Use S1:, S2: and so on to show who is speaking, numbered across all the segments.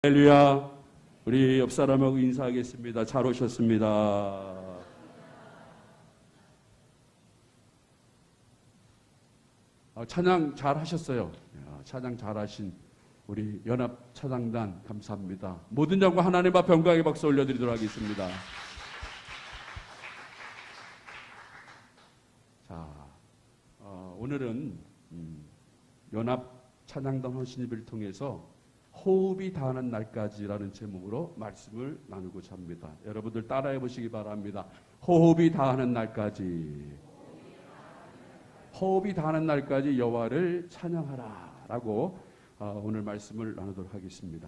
S1: 할렐루야. 우리 옆 사람하고 인사하겠습니다. 잘 오셨습니다. 찬양 잘 하셨어요. 찬양 잘 하신 우리 연합 찬양단 감사합니다. 모든 영광 하나님 앞에 영광의 박수 올려드리도록 하겠습니다. 자, 오늘은 연합 찬양단 헌신예배를 통해서 호흡이 다하는 날까지라는 제목으로 말씀을 나누고자 합니다. 여러분들 따라해 보시기 바랍니다. 호흡이 다하는 날까지, 호흡이 다하는 날까지 여호와를 찬양하라 라고 오늘 말씀을 나누도록 하겠습니다.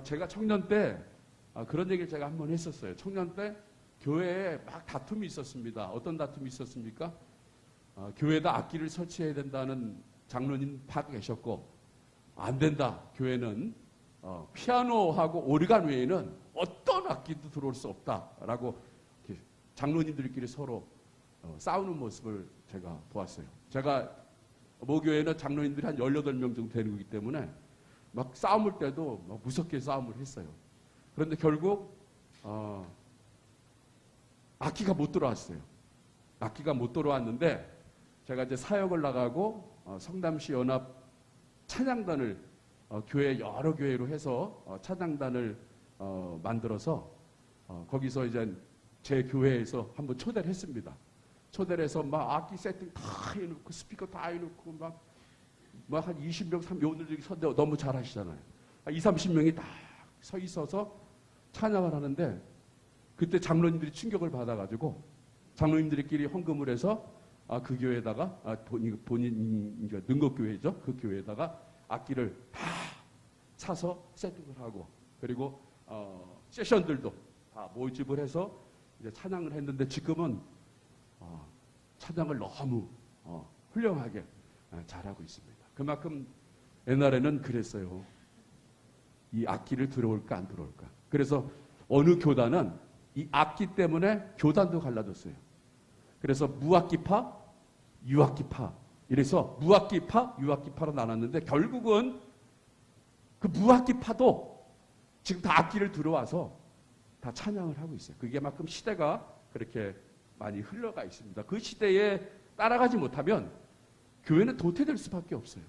S1: 제가 청년 때 그런 얘기를 제가 한번 했었어요. 청년 때 교회에 막 다툼이 있었습니다. 어떤 다툼이 있었습니까? 교회에다 악기를 설치해야 된다는 장로님 파 계셨고, 안 된다. 교회는 피아노하고 오르간 외에는 어떤 악기도 들어올 수 없다라고 장로님들끼리 서로 싸우는 모습을 제가 보았어요. 제가 모교회는 장로님들이 한 18명 정도 되는 거기 때문에 막 싸움을 때도 막 무섭게 싸움을 했어요. 그런데 결국 악기가 못 들어왔어요. 악기가 못 들어왔는데 제가 이제 사역을 나가고 성남시 연합 찬양단을 교회 여러 교회로 해서 찬양단을 만들어서 거기서 이제 제 교회에서 한번 초대를 했습니다. 초대를 해서 막 악기 세팅 다 해놓고 스피커 다 해놓고 막 한 20명, 30명, 오늘 여기 선대 너무 잘하시잖아요. 20, 30명이 딱 서 있어서 찬양을 하는데 그때 장로님들이 충격을 받아가지고 장로님들끼리 헌금을 해서 그 교회에다가 본인 능곡교회죠. 그 교회에다가 악기를 다 사서 세팅을 하고, 그리고 세션들도 다 모집을 해서 이제 찬양을 했는데 지금은 찬양을 너무 훌륭하게 잘하고 있습니다. 그만큼 옛날에는 그랬어요. 이 악기를 들어올까 안 들어올까. 그래서 어느 교단은 이 악기 때문에 교단도 갈라졌어요. 그래서 무악기파, 유악기파, 이래서 무악기파, 유악기파로 나눴는데 결국은 그 무악기파도 지금 다 악기를 들어와서 다 찬양을 하고 있어요. 그게 만큼 시대가 그렇게 많이 흘러가 있습니다. 그 시대에 따라가지 못하면 교회는 도태될 수밖에 없어요.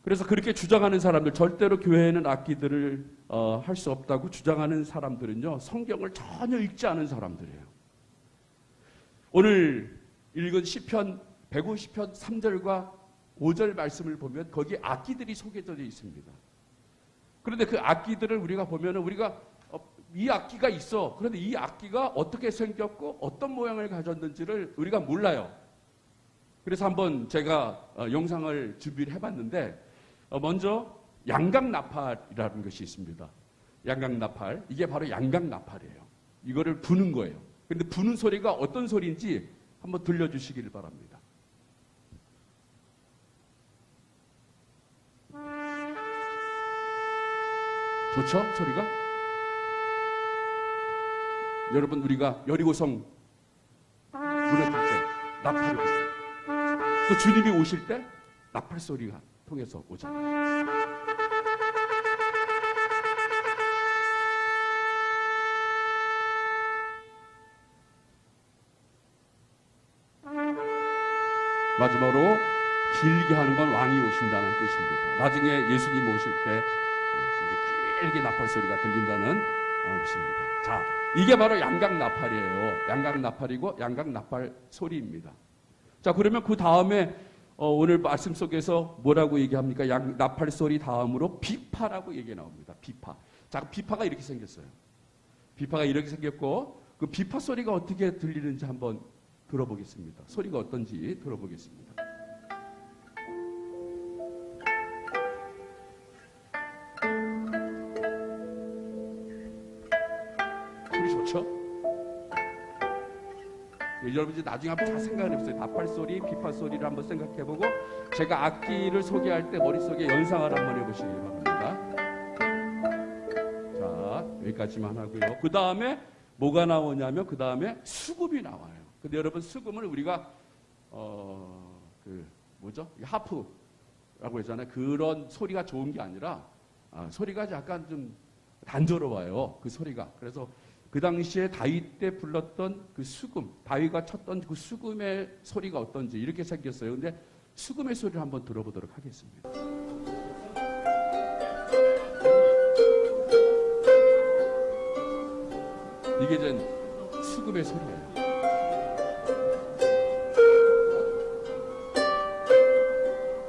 S1: 그래서 그렇게 주장하는 사람들, 절대로 교회에는 악기들을 할 수 없다고 주장하는 사람들은요, 성경을 전혀 읽지 않은 사람들이에요. 오늘 읽은 시편 150편 3절과 5절 말씀을 보면 거기에 악기들이 소개되어 있습니다. 그런데 그 악기들을 우리가 보면 우리가 이 악기가 있어. 그런데 이 악기가 어떻게 생겼고 어떤 모양을 가졌는지를 우리가 몰라요. 그래서 한번 제가 영상을 준비를 해봤는데 먼저 양강나팔이라는 것이 있습니다. 양강나팔, 이게 바로 양강나팔이에요. 이거를 부는 거예요. 그런데 부는 소리가 어떤 소리인지 한번 들려주시길 바랍니다. 좋죠? 소리가? 여러분, 우리가 여리고성 문을 닫을 때 나팔이 불어요. 또 주님이 오실 때 나팔 소리가 통해서 오잖아요. 마지막으로 길게 하는 건 왕이 오신다는 뜻입니다. 나중에 예수님 오실 때 길게 나팔 소리가 들린다는 것입니다. 자, 이게 바로 양강나팔이에요. 양강나팔이고 양강나팔 소리입니다. 자, 그러면 그 다음에 오늘 말씀 속에서 뭐라고 얘기합니까? 나팔 소리 다음으로 비파라고 얘기 나옵니다. 비파. 자, 비파가 이렇게 생겼어요. 비파가 이렇게 생겼고 그 비파 소리가 어떻게 들리는지 한번 들어보겠습니다. 소리가 어떤지 들어보겠습니다. 소리 좋죠? 여러분 이제 나중에 한번 잘 생각을 해보세요. 나팔 소리, 비파 소리를 한번 생각해보고 제가 악기를 소개할 때 머릿속에 연상을 한번 해보시기 바랍니다. 자, 여기까지만 하고요. 그 다음에 뭐가 나오냐면 그 다음에 수금이 나와요. 근데 여러분 수금을 우리가 하프 라고 했잖아요. 그런 소리가 좋은 게 아니라 소리가 약간 좀 단조로워요. 그 소리가. 그래서 그 당시에 다윗 때 불렀던 그 수금, 다윗가 쳤던 그 수금의 소리가 어떤지 이렇게 생겼어요. 근데 수금의 소리를 한번 들어보도록 하겠습니다. 이게 이제 수금의 소리예요.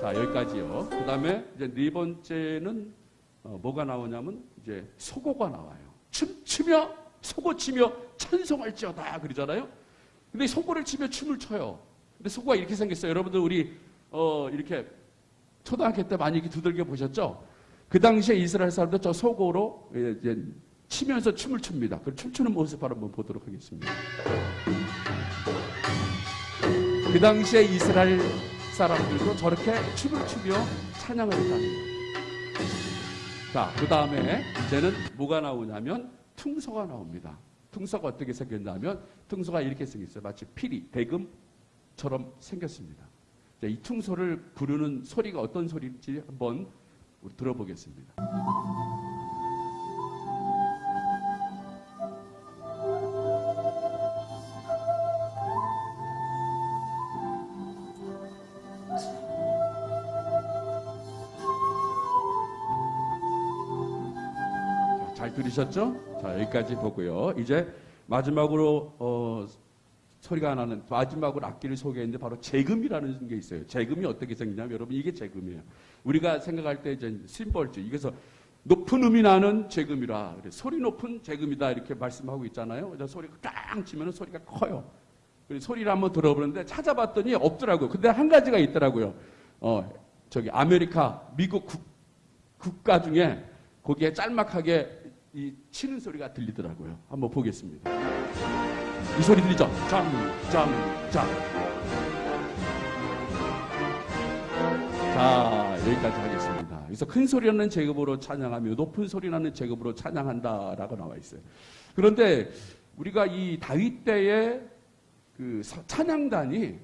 S1: 자, 여기까지요. 그 다음에 이제 네 번째는 뭐가 나오냐면 이제 소고가 나와요. 춤추며 소고 치며 찬송할지어다 그러잖아요. 근데 소고를 치며 춤을 춰요. 근데 소고가 이렇게 생겼어요. 여러분들 우리 이렇게 초등학교 때 많이 두들겨 보셨죠? 그 당시에 이스라엘 사람들 저 소고로 이제 치면서 춤을 춥니다. 그 춤추는 모습을 한번 보도록 하겠습니다. 그 당시에 이스라엘 사람들도 저렇게 춤을 추며 찬양을 했다는 거예요. 자, 그 다음에 이제는 뭐가 나오냐면 퉁소가 나옵니다. 퉁소가 어떻게 생겼냐면 퉁소가 이렇게 생겼어요. 마치 피리, 대금처럼 생겼습니다. 자, 이 퉁소를 부르는 소리가 어떤 소리인지 한번 우리 들어보겠습니다. 잘 들으셨죠? 자, 여기까지 보고요. 이제 마지막으로 소리가 나는 마지막으로 악기를 소개했는데 바로 재금이라는 게 있어요. 재금이 어떻게 생기냐면 여러분 이게 재금이에요. 우리가 생각할 때 이제 심벌주 이게서 높은 음이 나는 재금이라 그래. 소리 높은 재금이다 이렇게 말씀하고 있잖아요. 그래서 소리가 깡 치면 소리가 커요. 그래서 소리를 한번 들어보는데 찾아봤더니 없더라고요. 근데 한 가지가 있더라고요. 저기 아메리카 미국 국가 중에 거기에 짤막하게 이 치는 소리가 들리더라고요. 한번 보겠습니다. 이 소리 들리죠? 짱. 자, 여기까지 하겠습니다. 그래서 큰 소리 나는 제급으로 찬양하며 높은 소리 나는 제급으로 찬양한다라고 나와 있어요. 그런데 우리가 이 다윗 때의 그 찬양단이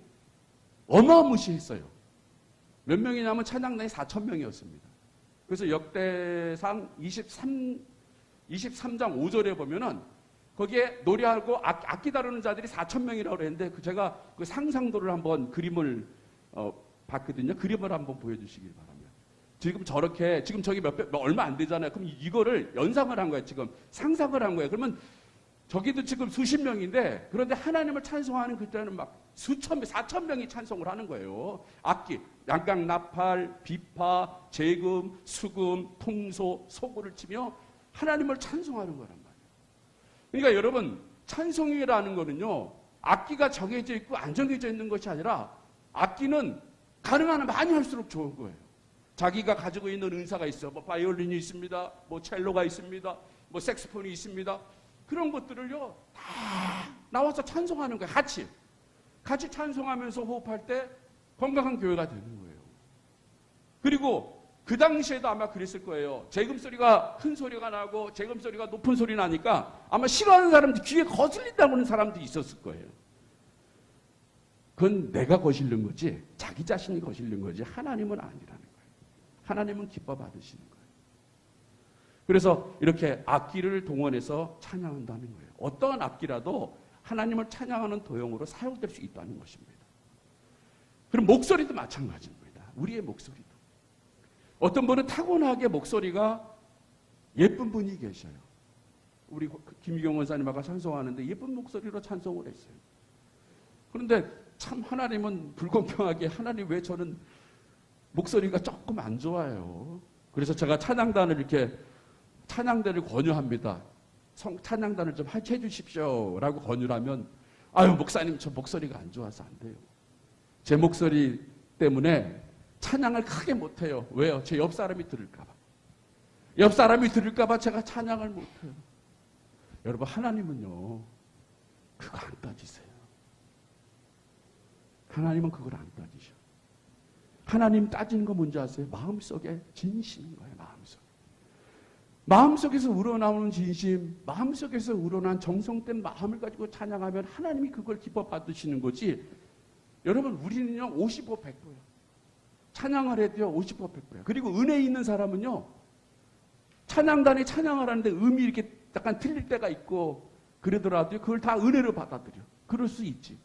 S1: 어마무시했어요. 몇 명이냐면 찬양단이 4,000명이었습니다. 그래서 역대상 23장 5절에 보면은 거기에 노래하고 악기 다루는 자들이 4,000명이라고 했는데 제가 그 상상도를 한번 그림을 봤거든요. 그림을 한번 보여주시길 바랍니다. 지금 저렇게 지금 저기 얼마 안 되잖아요. 그럼 이거를 연상을 한 거예요. 지금 상상을 한 거예요. 그러면 저기도 지금 수십 명인데 그런데 하나님을 찬송하는 그때는 막 수천 명, 4,000명이 찬송을 하는 거예요. 악기, 양강, 나팔, 비파, 재금, 수금, 통소, 소고를 치며 하나님을 찬송하는 거란 말이에요. 그러니까 여러분 찬송이라는 거는요 악기가 정해져 있고 안 정해져 있는 것이 아니라 악기는 가능한 한 많이 할수록 좋은 거예요. 자기가 가지고 있는 은사가 있어. 뭐 바이올린이 있습니다. 뭐 첼로가 있습니다. 뭐 색소폰이 있습니다. 그런 것들을요 다 나와서 찬송하는 거예요. 같이 찬송하면서 호흡할 때 건강한 교회가 되는 거예요. 그리고 그 당시에도 아마 그랬을 거예요. 재금 소리가 큰 소리가 나고 재금 소리가 높은 소리 나니까 아마 싫어하는 사람들 귀에 거슬린다고 하는 사람도 있었을 거예요. 그건 내가 거슬린 거지 자기 자신이 거슬린 거지 하나님은 아니라는 거예요. 하나님은 기뻐 받으시는 거예요. 그래서 이렇게 악기를 동원해서 찬양한다는 거예요. 어떠한 악기라도 하나님을 찬양하는 도용으로 사용될 수 있다는 것입니다. 그럼 목소리도 마찬가지입니다. 우리의 목소리도. 어떤 분은 타고나게 목소리가 예쁜 분이 계셔요. 우리 김희경 원사님하고 찬송하는데 예쁜 목소리로 찬송을 했어요. 그런데 참 하나님은 불공평하게 하나님 왜 저는 목소리가 조금 안 좋아요. 그래서 제가 찬양단을 권유합니다. 찬양단을 좀 해주십시오 라고 권유를 하면 아유 목사님 저 목소리가 안 좋아서 안 돼요. 제 목소리 때문에 찬양을 크게 못해요. 왜요? 제 옆 사람이 들을까봐. 옆 사람이 들을까봐 제가 찬양을 못해요. 여러분 하나님은요 그거 안 따지세요. 하나님은 그걸 안 따지셔. 하나님 따지는 거 뭔지 아세요? 마음속에 진심인 거예요. 마음속에서 우러나오는 진심, 마음속에서 우러난 정성된 마음을 가지고 찬양하면 하나님이 그걸 기뻐 받으시는 거지. 여러분 우리는요 55, 100%예요. 찬양을 해도요 50% 100%예요. 그리고 은혜 있는 사람은요 찬양단이 찬양을 하는데 음이 이렇게 약간 틀릴 때가 있고 그러더라도 그걸 다 은혜로 받아들여. 그럴 수 있지.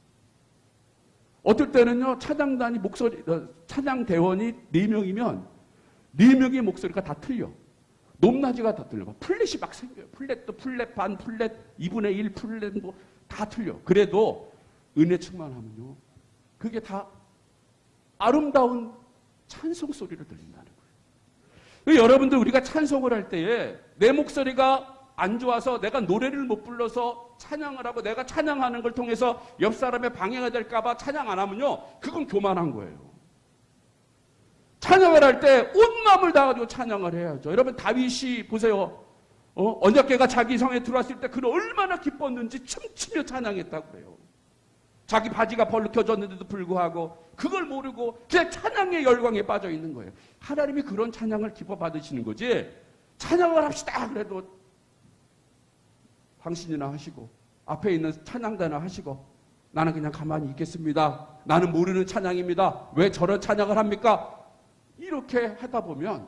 S1: 어떨 때는요 찬양단이 찬양 대원이 4명이면 4명의 목소리가 다 틀려. 높낮이가 다 틀려. 플랫이 막 생겨요. 플랫도 플랫 반, 플랫 2분의 1, 플랫 뭐 다 틀려. 그래도 은혜 충만하면요 그게 다 아름다운 찬송 소리로 들린다는 거예요. 여러분들 우리가 찬송을 할 때에 내 목소리가 안 좋아서 내가 노래를 못 불러서 찬양을 하고 내가 찬양하는 걸 통해서 옆 사람의 방해가 될까 봐 찬양 안 하면요 그건 교만한 거예요. 찬양을 할 때 온 마음을 다가지고 찬양을 해야죠. 여러분 다윗이 보세요. 언약궤가 자기 성에 들어왔을 때 그는 얼마나 기뻤는지 춤추며 찬양했다고 그래요. 자기 바지가 벌룩해졌는데도 불구하고 그걸 모르고 그냥 찬양의 열광에 빠져 있는 거예요. 하나님이 그런 찬양을 기뻐 받으시는 거지. 찬양을 합시다 그래도 당신이나 하시고 앞에 있는 찬양단이나 하시고 나는 그냥 가만히 있겠습니다. 나는 모르는 찬양입니다. 왜 저런 찬양을 합니까? 이렇게 하다 보면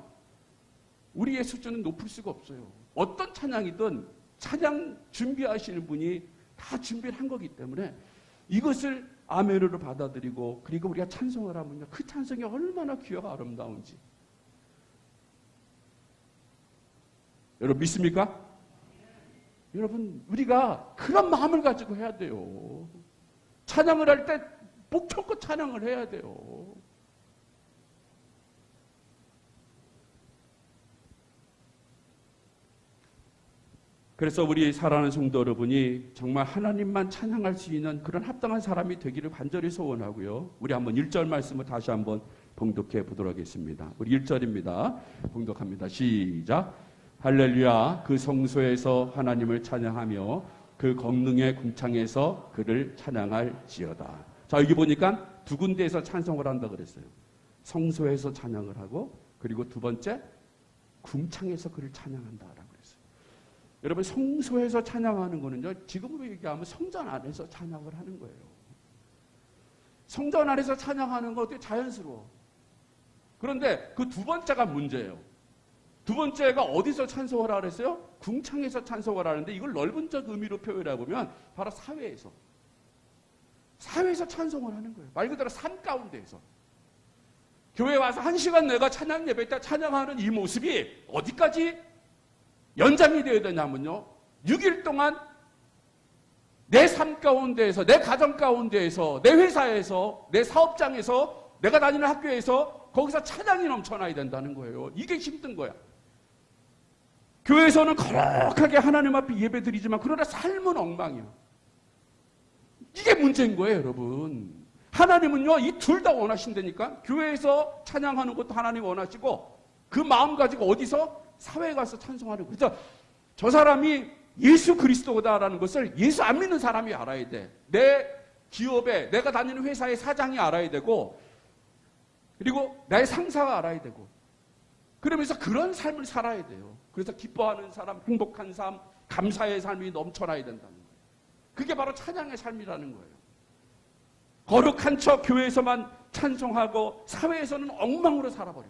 S1: 우리의 수준은 높을 수가 없어요. 어떤 찬양이든 찬양 준비하시는 분이 다 준비를 한 거기 때문에 이것을 아멘으로 받아들이고 그리고 우리가 찬송을 하면요 그 찬송이 얼마나 귀하고 아름다운지 여러분 믿습니까? 여러분 우리가 그런 마음을 가지고 해야 돼요. 찬양을 할 때 목청껏 찬양을 해야 돼요. 그래서 우리 사랑하는 성도 여러분이 정말 하나님만 찬양할 수 있는 그런 합당한 사람이 되기를 간절히 소원하고요. 우리 한번 1절 말씀을 다시 한번 봉독해 보도록 하겠습니다. 우리 1절입니다. 봉독합니다. 시작. 할렐루야. 그 성소에서 하나님을 찬양하며 그 권능의 궁창에서 그를 찬양할지어다. 자 여기 보니까 두 군데에서 찬송을 한다 그랬어요. 성소에서 찬양을 하고 그리고 두 번째 궁창에서 그를 찬양한다라고 그랬어요. 여러분 성소에서 찬양하는 거는요 지금으로 얘기하면 성전 안에서 찬양을 하는 거예요. 성전 안에서 찬양하는 거 어떻게 자연스러워. 그런데 그 두 번째가 문제예요. 두 번째가 어디서 찬송을 하라 그랬어요? 궁창에서 찬송을 하는데 이걸 넓은적 의미로 표현해 보면 바로 사회에서 찬송을 하는 거예요. 말 그대로 삶 가운데에서. 교회 와서 1시간 내가 찬양 예배 때 찬양하는 이 모습이 어디까지 연장이 되어야 되냐면요 6일 동안 내 삶 가운데에서 내 가정 가운데에서 내 회사에서 내 사업장에서 내가 다니는 학교에서 거기서 찬양이 넘쳐나야 된다는 거예요. 이게 힘든 거야. 교회에서는 거룩하게 하나님 앞에 예배 드리지만 그러나 삶은 엉망이야. 이게 문제인 거예요 여러분. 하나님은요 이 둘 다 원하신다니까. 교회에서 찬양하는 것도 하나님 원하시고 그 마음 가지고 어디서 사회에 가서 찬송하는 거예요. 그래서 저 사람이 예수 그리스도다라는 것을 예수 안 믿는 사람이 알아야 돼. 내 기업에 내가 다니는 회사의 사장이 알아야 되고 그리고 나의 상사가 알아야 되고 그러면서 그런 삶을 살아야 돼요. 그래서 기뻐하는 사람, 행복한 삶, 감사의 삶이 넘쳐나야 된다는 거예요. 그게 바로 찬양의 삶이라는 거예요. 거룩한 척 교회에서만 찬송하고 사회에서는 엉망으로 살아버려.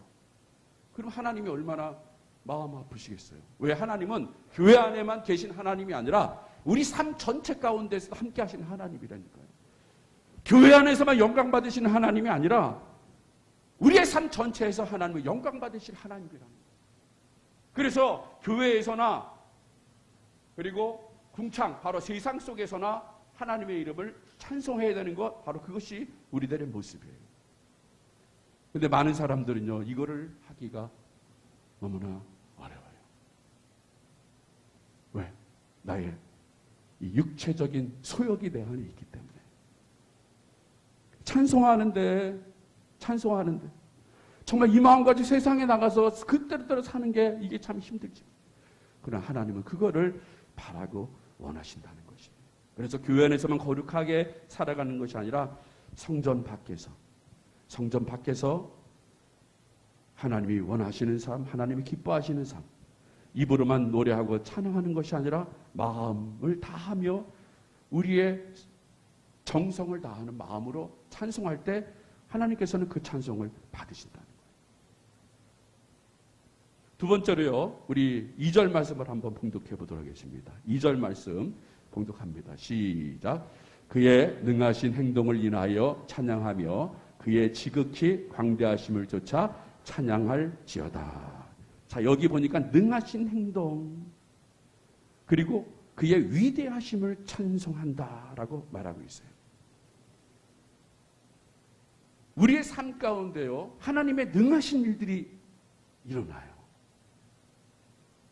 S1: 그럼 하나님이 얼마나 마음 아프시겠어요. 왜 하나님은 교회 안에만 계신 하나님이 아니라 우리 삶 전체 가운데서도 함께 하시는 하나님이라니까요. 교회 안에서만 영광 받으시는 하나님이 아니라 우리의 삶 전체에서 하나님을 영광 받으실 하나님이라는 거예요. 그래서 교회에서나 그리고 궁창 바로 세상 속에서나 하나님의 이름을 찬송해야 되는 것 바로 그것이 우리들의 모습이에요. 그런데 많은 사람들은요 이거를 하기가 너무나 어려워요. 왜? 나의 이 육체적인 소욕이 내 안에 있기 때문에 찬송하는데 정말 이 마음 가지고 세상에 나가서 그때로 사는 게 이게 참 힘들지. 그러나 하나님은 그거를 바라고 원하신다는 것이에요. 그래서 교회 안에서만 거룩하게 살아가는 것이 아니라 성전 밖에서 하나님이 원하시는 삶, 하나님이 기뻐하시는 삶, 입으로만 노래하고 찬양하는 것이 아니라 마음을 다하며 우리의 정성을 다하는 마음으로 찬송할 때 하나님께서는 그 찬송을 받으신다는 거예요. 두 번째로요, 우리 2절 말씀을 한번 봉독해 보도록 하겠습니다. 2절 말씀 봉독합니다. 시작. 그의 능하신 행동을 인하여 찬양하며 그의 지극히 광대하심을 쫓아 찬양할지어다. 자, 여기 보니까 능하신 행동 그리고 그의 위대하심을 찬송한다라고 말하고 있어요. 우리의 삶 가운데요, 하나님의 능하신 일들이 일어나요.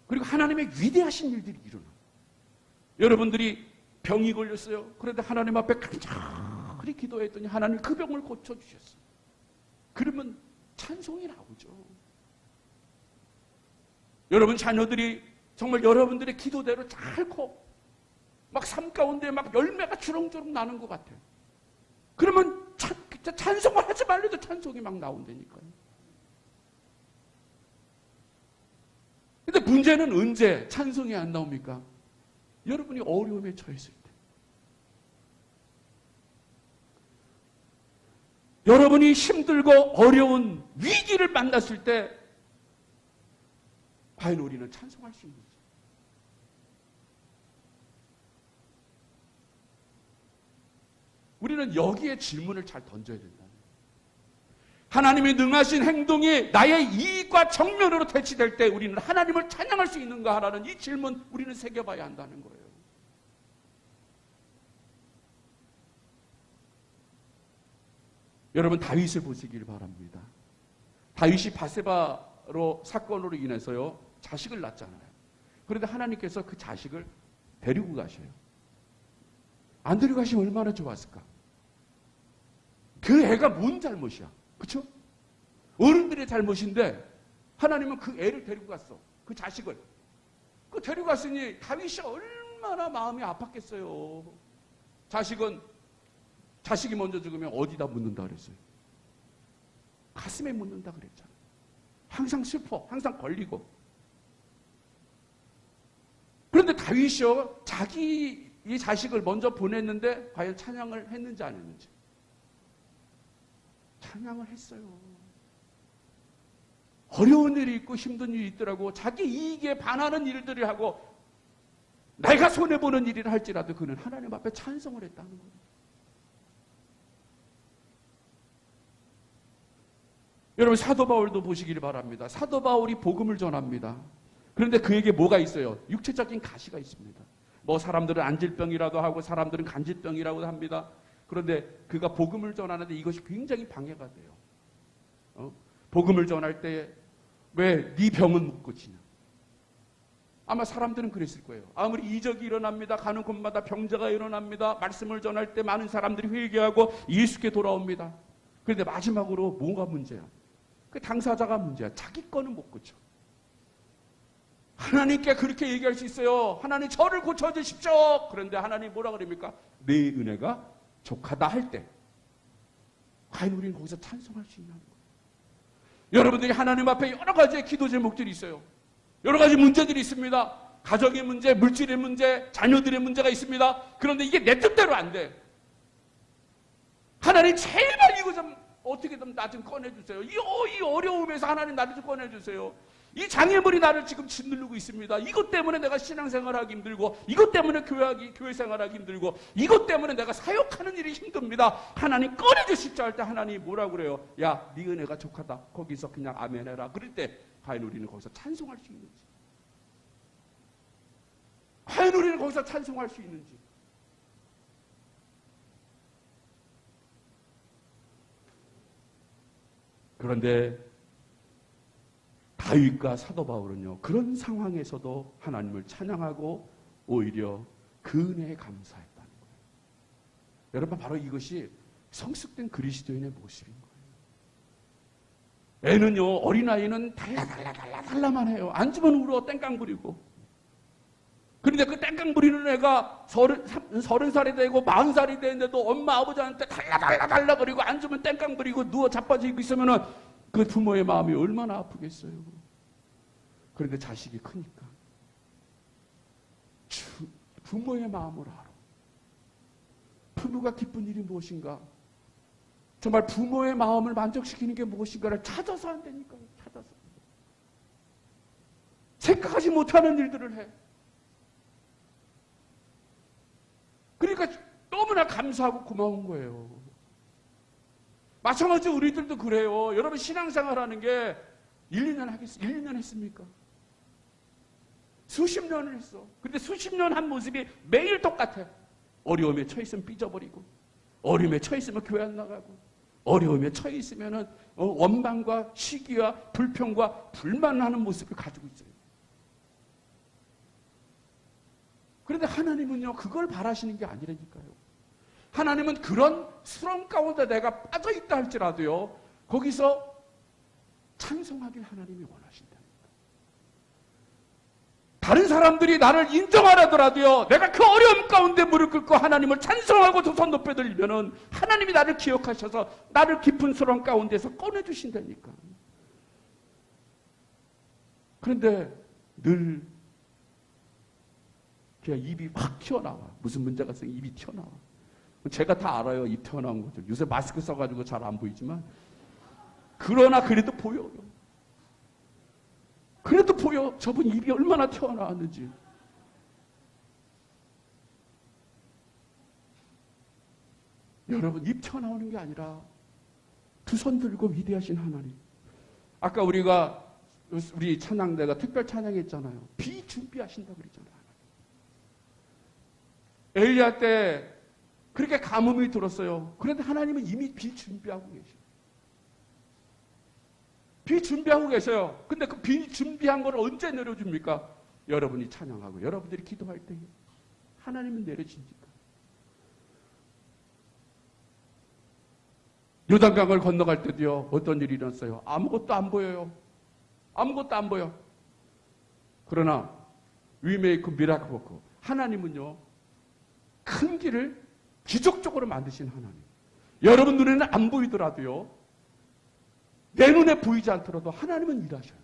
S1: 그리고 하나님의 위대하신 일들이 일어나요. 여러분들이 병이 걸렸어요. 그런데 하나님 앞에 간절히 기도했더니 하나님 그 병을 고쳐주셨어요. 그러면 찬송이 나오죠. 여러분 자녀들이 정말 여러분들의 기도대로 잘 커. 막 삶 가운데 막 열매가 주렁주렁 나는 것 같아요. 그러면 찬송을 하지 말래도 찬송이 막 나온다니까요. 근데 문제는 언제 찬송이 안 나옵니까? 여러분이 어려움에 처했을 때. 여러분이 힘들고 어려운 위기를 만났을 때 과연 우리는 찬송할 수 있는지. 우리는 여기에 질문을 잘 던져야 된다. 하나님의 능하신 행동이 나의 이익과 정면으로 대치될 때 우리는 하나님을 찬양할 수 있는가 하라는 이 질문 우리는 새겨봐야 한다는 거예요. 여러분 다윗을 보시길 바랍니다. 다윗이 바세바로 사건으로 인해서요 자식을 낳잖아요. 그런데 하나님께서 그 자식을 데리고 가셔요. 안 데리고 가시면 얼마나 좋았을까? 그 애가 뭔 잘못이야? 그렇죠? 어른들의 잘못인데 하나님은 그 애를 데리고 갔어. 그 자식을. 그 데리고 갔으니 다윗이 얼마나 마음이 아팠겠어요. 자식이 먼저 죽으면 어디다 묻는다 그랬어요? 가슴에 묻는다 그랬잖아요. 항상 슬퍼. 항상 걸리고. 그런데 다윗이요. 자기 이 자식을 먼저 보냈는데 과연 찬양을 했는지 안 했는지. 찬양을 했어요. 어려운 일이 있고 힘든 일이 있더라고. 자기 이익에 반하는 일들을 하고 내가 손해보는 일을 할지라도 그는 하나님 앞에 찬송을 했다는 거예요. 여러분 사도 바울도 보시기를 바랍니다. 사도 바울이 복음을 전합니다. 그런데 그에게 뭐가 있어요? 육체적인 가시가 있습니다. 뭐 사람들은 안질병이라도 하고 사람들은 간질병이라고 합니다. 그런데 그가 복음을 전하는데 이것이 굉장히 방해가 돼요. 복음을 전할 때 왜 네 병은 못 고치냐? 아마 사람들은 그랬을 거예요. 아무리 이적이 일어납니다. 가는 곳마다 병자가 일어납니다. 말씀을 전할 때 많은 사람들이 회개하고 예수께 돌아옵니다. 그런데 마지막으로 뭐가 문제야? 그 당사자가 문제야. 자기 거는 못 고쳐. 하나님께 그렇게 얘기할 수 있어요. 하나님 저를 고쳐주십시오. 그런데 하나님 뭐라 그럽니까? 내 은혜가 족하다 할 때 과연 우리는 거기서 찬송할 수 있냐는 거예요. 여러분들이 하나님 앞에 여러 가지의 기도 제목들이 있어요. 여러 가지 문제들이 있습니다. 가정의 문제, 물질의 문제, 자녀들의 문제가 있습니다. 그런데 이게 내 뜻대로 안 돼. 하나님 제발 이거 좀 어떻게든 나 좀 꺼내주세요. 이 어려움에서 하나님 나를 좀 꺼내주세요. 이 장애물이 나를 지금 짓누르고 있습니다. 이것 때문에 내가 신앙생활하기 힘들고, 이것 때문에 교회 생활하기 힘들고, 이것 때문에 내가 사역하는 일이 힘듭니다. 하나님 꺼내주십시오 할 때 하나님 뭐라고 그래요? 야, 네 은혜가 족하다. 거기서 그냥 아멘 해라. 그럴 때 과연 우리는 거기서 찬송할 수 있는지? 과연 우리는 거기서 찬송할 수 있는지? 그런데 다윗과 사도 바울은요, 그런 상황에서도 하나님을 찬양하고 오히려 그 은혜에 감사했다는 거예요. 여러분, 바로 이것이 성숙된 그리스도인의 모습인 거예요. 애는요, 어린아이는 달라달라만 해요. 앉으면 울어 땡깡 부리고. 그런데 그 땡깡 부리는 애가 30살이 되고 40살이 되는데도 엄마 아버지한테 달라달라 그리고 앉으면 땡깡 부리고 누워 자빠지고 있으면은 그 부모의 마음이 얼마나 아프겠어요. 그런데 자식이 크니까 부모의 마음을 알아. 부모가 기쁜 일이 무엇인가? 정말 부모의 마음을 만족시키는 게 무엇인가를 찾아서 한다니까요. 찾아서. 생각하지 못하는 일들을 해. 그러니까 너무나 감사하고 고마운 거예요. 마찬가지로 우리들도 그래요. 여러분 신앙생활 하는 게 1, 2년 하겠어요? 1, 2년 했습니까? 수십 년을 했어. 근데 수십 년 한 모습이 매일 똑같아. 어려움에 처했으면 삐져버리고, 어려움에 처했으면 교회 안 나가고, 어려움에 처했으면 원망과 시기와 불평과 불만하는 모습을 가지고 있어요. 그런데 하나님은요, 그걸 바라시는 게 아니라니까요. 하나님은 그런 수렁 가운데 내가 빠져있다 할지라도요, 거기서 찬송하길 하나님이 원하신다. 다른 사람들이 나를 인정하라더라도요, 내가 그 어려움 가운데 무릎 꿇고 하나님을 찬송하고 두 손 높여들면은 하나님이 나를 기억하셔서 나를 깊은 수렁 가운데서 꺼내주신다니까. 그런데 늘 그냥 입이 확 튀어나와. 무슨 문제가 있으면 입이 튀어나와. 제가 다 알아요, 입 튀어나온 것들. 요새 마스크 써가지고 잘 안 보이지만, 그러나 그래도 보여요. 그래도 보여. 저분 입이 얼마나 튀어나왔는지. 여러분, 입 튀어나오는 게 아니라 두 손 들고 위대하신 하나님. 아까 우리 찬양대가 특별 찬양했잖아요. 비준비하신다고 그랬잖아요. 엘리야 때 그렇게 가뭄이 들었어요. 그런데 하나님은 이미 비준비하고 계셔요. 비준비하고 계셔요. 근데 그 비준비한 걸 언제 내려줍니까? 여러분이 찬양하고 여러분들이 기도할 때에 하나님은 내려주니까. 요단강을 건너갈 때도요, 어떤 일이 일어났어요? 아무것도 안 보여요. 아무것도 안 보여. 그러나 We make miracle work. 하나님은요, 큰 길을 기적적으로 만드신 하나님. 여러분 눈에는 안 보이더라도요, 내 눈에 보이지 않더라도 하나님은 일하셔요.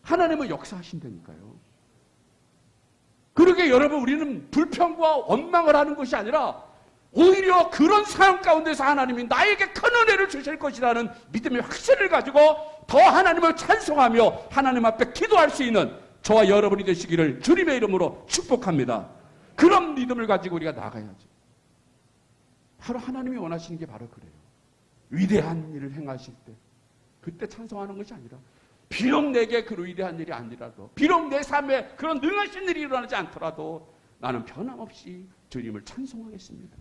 S1: 하나님은 역사하신다니까요. 그러게 여러분, 우리는 불평과 원망을 하는 것이 아니라 오히려 그런 상황 가운데서 하나님이 나에게 큰 은혜를 주실 것이라는 믿음의 확신을 가지고 더 하나님을 찬송하며 하나님 앞에 기도할 수 있는 저와 여러분이 되시기를 주님의 이름으로 축복합니다. 그런 믿음을 가지고 우리가 나가야죠. 바로 하나님이 원하시는 게 바로 그래요. 위대한 일을 행하실 때 그때 찬송하는 것이 아니라, 비록 내게 그 위대한 일이 아니라도, 비록 내 삶에 그런 능하신 일이 일어나지 않더라도 나는 변함없이 주님을 찬송하겠습니다.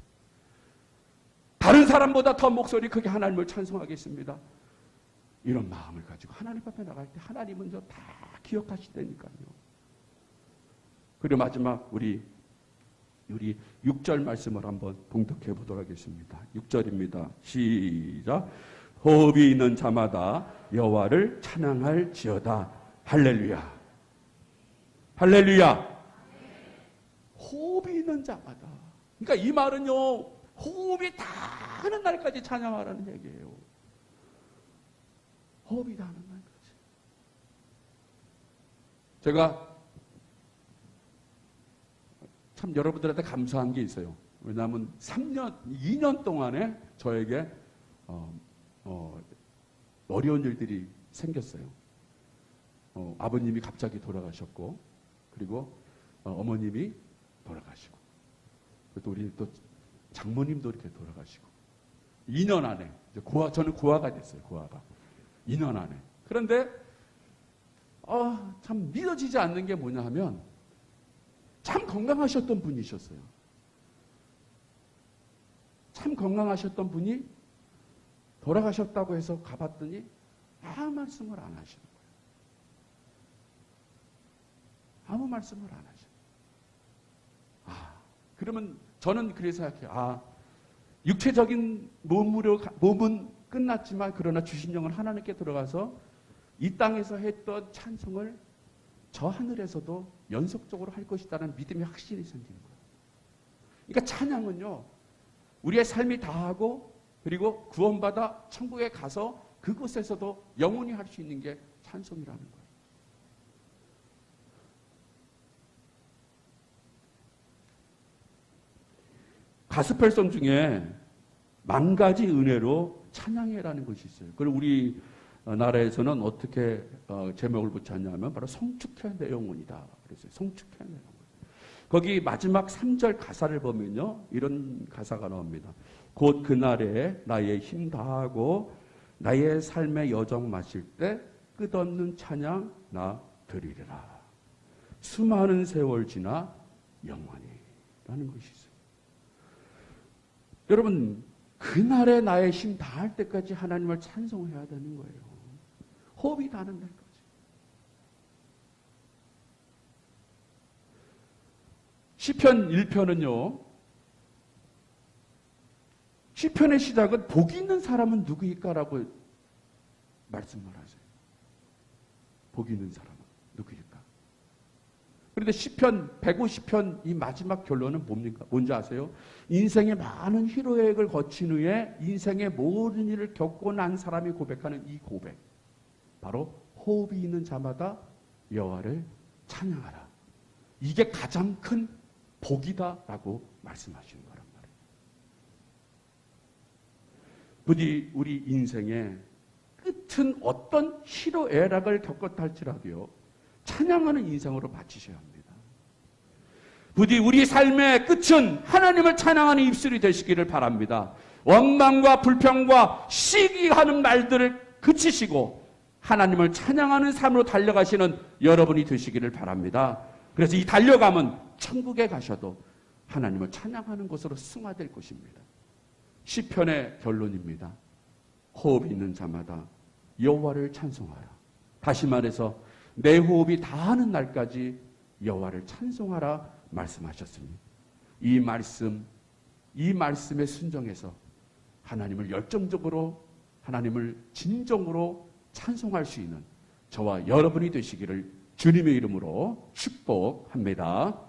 S1: 다른 사람보다 더 목소리 크게 하나님을 찬송하겠습니다. 이런 마음을 가지고 하나님 앞에 나갈 때 하나님은 저 다 기억하시다니까요. 그리고 마지막 우리 6절 말씀을 한번 봉독해 보도록 하겠습니다. 6절입니다. 시작. 호흡이 있는 자마다 여호와를 찬양할지어다. 할렐루야. 할렐루야. 호흡이 있는 자마다. 그러니까 이 말은요, 호흡이 다 하는 날까지 찬양하라는 얘기예요. 호흡이 다 하는 날까지. 제가 참 여러분들한테 감사한 게 있어요. 왜냐하면 2년 동안에 저에게 어려운 일들이 생겼어요. 아버님이 갑자기 돌아가셨고, 그리고 어머님이 돌아가시고, 또 우리 또 장모님도 이렇게 돌아가시고, 2년 안에 저는 고아가 됐어요. 고아가 2년 안에. 그런데 참 믿어지지 않는 게 뭐냐 하면, 참 건강하셨던 분이셨어요. 참 건강하셨던 분이 돌아가셨다고 해서 가봤더니 아무 말씀을 안 하시는 거예요. 아무 말씀을 안 하셔요. 그러면 저는 그래서 생각해요. 육체적인 몸은 끝났지만 그러나 주신 영은 하나님께 들어가서 이 땅에서 했던 찬송을 저 하늘에서도 연속적으로 할 것이다라는 믿음의 확신이 생기는 거예요. 그러니까 찬양은요, 우리의 삶이 다하고 그리고 구원받아 천국에 가서 그곳에서도 영원히 할 수 있는 게 찬송이라는 거예요. 가스펠송 중에 만 가지 은혜로 찬양해라는 것이 있어요. 그리고 우리 나라에서는 어떻게 제목을 붙였냐면 바로 성축해 내 영혼이다. 그랬어요. 성축해 내 영혼. 거기 마지막 3절 가사를 보면요. 이런 가사가 나옵니다. 곧 그날에 나의 힘 다하고 나의 삶의 여정 마실 때 끝없는 찬양 나 드리리라. 수많은 세월 지나 영원히 라는 것이 있어요. 여러분, 그날에 나의 힘 다할 때까지 하나님을 찬송해야 되는 거예요. 호흡이 닿는 날까지. 시편 1편은요. 시편의 시작은 복 있는 사람은 누구일까라고 말씀을 하세요. 복 있는 사람은 누구일까? 그런데 시편 150편 이 마지막 결론은 뭡니까? 뭔지 아세요? 인생의 많은 희로애락을 거친 후에 인생의 모든 일을 겪고 난 사람이 고백하는 이 고백. 바로 호흡이 있는 자마다 여호와를 찬양하라. 이게 가장 큰 복이다라고 말씀하시는 거란 말이에요. 부디 우리 인생의 끝은 어떤 희로애락을 겪었다 할지라도요. 찬양하는 인생으로 바치셔야 합니다. 부디 우리 삶의 끝은 하나님을 찬양하는 입술이 되시기를 바랍니다. 원망과 불평과 시기하는 말들을 그치시고 하나님을 찬양하는 삶으로 달려가시는 여러분이 되시기를 바랍니다. 그래서 이 달려감은 천국에 가셔도 하나님을 찬양하는 곳으로 승화될 것입니다. 시편의 결론입니다. 호흡이 있는 자마다 여호와를 찬송하라. 다시 말해서 내 호흡이 다하는 날까지 여호와를 찬송하라 말씀하셨습니다. 이 말씀에 순종해서 하나님을 열정적으로 하나님을 진정으로 찬송할 수 있는 저와 여러분이 되시기를 주님의 이름으로 축복합니다.